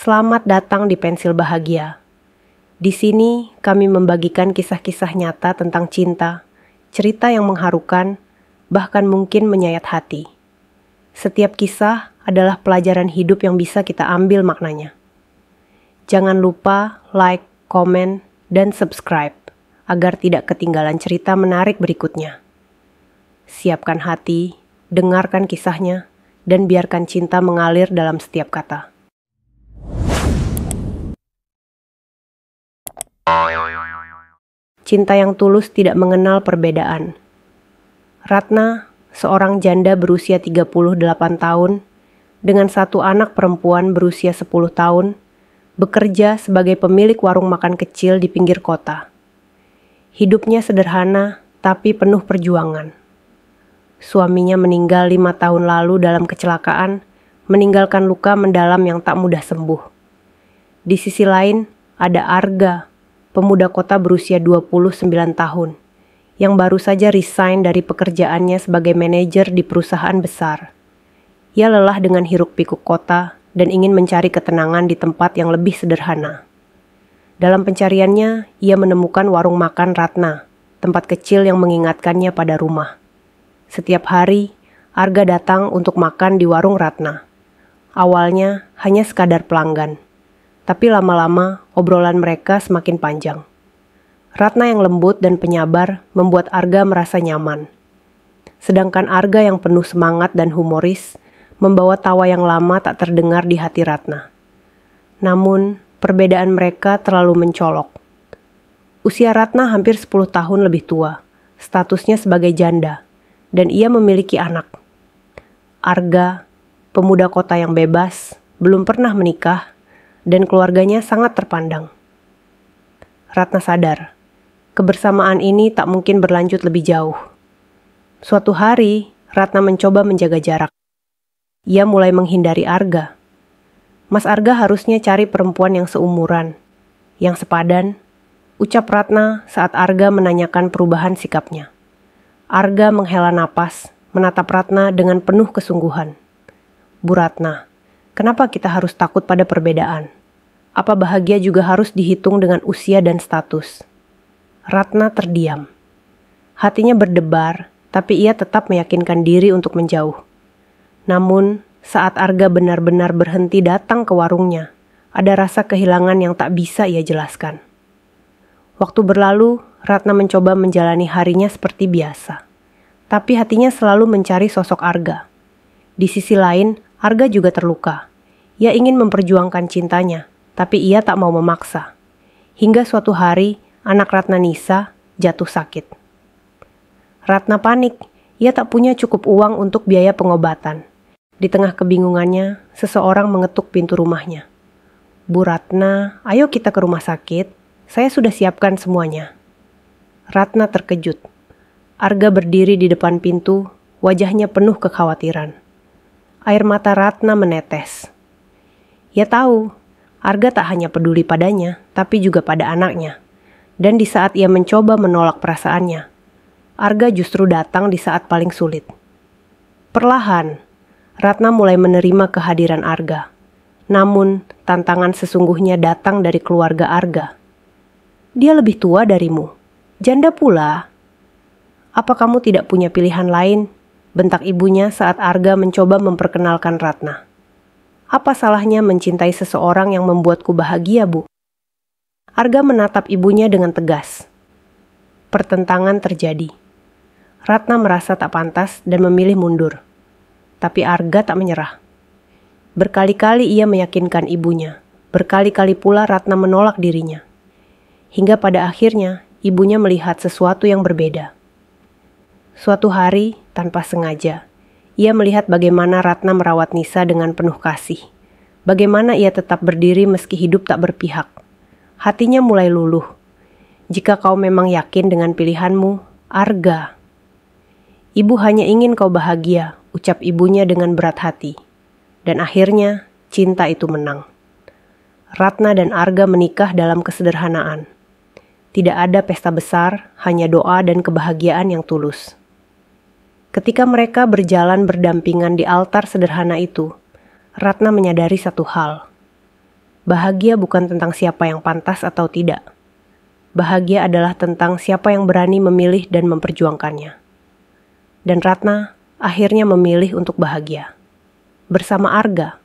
Selamat datang di Pensil Bahagia. Di sini kami membagikan kisah-kisah nyata tentang cinta, cerita yang mengharukan, bahkan mungkin menyayat hati. Setiap kisah adalah pelajaran hidup yang bisa kita ambil maknanya. Jangan lupa like, komen, dan subscribe agar tidak ketinggalan cerita menarik berikutnya. Siapkan hati, dengarkan kisahnya, dan biarkan cinta mengalir dalam setiap kata. Cinta yang tulus tidak mengenal perbedaan. Ratna, seorang janda berusia 38 tahun, dengan satu anak perempuan berusia 10 tahun, bekerja sebagai pemilik warung makan kecil di pinggir kota. Hidupnya sederhana, tapi penuh perjuangan. Suaminya meninggal 5 tahun lalu dalam kecelakaan, meninggalkan luka mendalam yang tak mudah sembuh. Di sisi lain, ada Arga, pemuda kota berusia 29 tahun, yang baru saja resign dari pekerjaannya sebagai manajer di perusahaan besar. Ia lelah dengan hiruk-pikuk kota dan ingin mencari ketenangan di tempat yang lebih sederhana. Dalam pencariannya, ia menemukan warung makan Ratna, tempat kecil yang mengingatkannya pada rumah. Setiap hari, Arga datang untuk makan di warung Ratna. Awalnya hanya sekadar pelanggan, tapi lama-lama obrolan mereka semakin panjang. Ratna yang lembut dan penyabar membuat Arga merasa nyaman. Sedangkan Arga yang penuh semangat dan humoris membawa tawa yang lama tak terdengar di hati Ratna. Namun, perbedaan mereka terlalu mencolok. Usia Ratna hampir 10 tahun lebih tua, statusnya sebagai janda, dan ia memiliki anak. Arga, pemuda kota yang bebas, belum pernah menikah, dan keluarganya sangat terpandang. Ratna sadar, kebersamaan ini tak mungkin berlanjut lebih jauh. Suatu hari, Ratna mencoba menjaga jarak. Ia mulai menghindari Arga. Mas Arga harusnya cari perempuan yang seumuran, yang sepadan, ucap Ratna saat Arga menanyakan perubahan sikapnya. Arga menghela napas, menatap Ratna dengan penuh kesungguhan. Bu Ratna, kenapa kita harus takut pada perbedaan? Apa bahagia juga harus dihitung dengan usia dan status? Ratna terdiam. Hatinya berdebar, tapi ia tetap meyakinkan diri untuk menjauh. Namun, saat Arga benar-benar berhenti datang ke warungnya, ada rasa kehilangan yang tak bisa ia jelaskan. Waktu berlalu, Ratna mencoba menjalani harinya seperti biasa. Tapi hatinya selalu mencari sosok Arga. Di sisi lain, Arga juga terluka. Ia ingin memperjuangkan cintanya, tapi ia tak mau memaksa. Hingga suatu hari, anak Ratna Nisa jatuh sakit. Ratna panik, ia tak punya cukup uang untuk biaya pengobatan. Di tengah kebingungannya, seseorang mengetuk pintu rumahnya. Bu Ratna, ayo kita ke rumah sakit, saya sudah siapkan semuanya. Ratna terkejut. Arga berdiri di depan pintu, wajahnya penuh kekhawatiran. Air mata Ratna menetes. Ia tahu, Arga tak hanya peduli padanya, tapi juga pada anaknya. Dan di saat ia mencoba menolak perasaannya, Arga justru datang di saat paling sulit. Perlahan, Ratna mulai menerima kehadiran Arga. Namun, tantangan sesungguhnya datang dari keluarga Arga. Dia lebih tua darimu, janda pula. Apa kamu tidak punya pilihan lain? Bentak ibunya saat Arga mencoba memperkenalkan Ratna. Apa salahnya mencintai seseorang yang membuatku bahagia, Bu? Arga menatap ibunya dengan tegas. Pertentangan terjadi. Ratna merasa tak pantas dan memilih mundur. Tapi Arga tak menyerah. Berkali-kali ia meyakinkan ibunya. Berkali-kali pula Ratna menolak dirinya. Hingga pada akhirnya, ibunya melihat sesuatu yang berbeda. Suatu hari, tanpa sengaja, ia melihat bagaimana Ratna merawat Nisa dengan penuh kasih. Bagaimana ia tetap berdiri meski hidup tak berpihak. Hatinya mulai luluh. Jika kau memang yakin dengan pilihanmu, Arga. Ibu hanya ingin kau bahagia, ucap ibunya dengan berat hati. Dan akhirnya, cinta itu menang. Ratna dan Arga menikah dalam kesederhanaan. Tidak ada pesta besar, hanya doa dan kebahagiaan yang tulus. Ketika mereka berjalan berdampingan di altar sederhana itu, Ratna menyadari satu hal. Bahagia bukan tentang siapa yang pantas atau tidak. Bahagia adalah tentang siapa yang berani memilih dan memperjuangkannya. Dan Ratna akhirnya memilih untuk bahagia. Bersama Arga.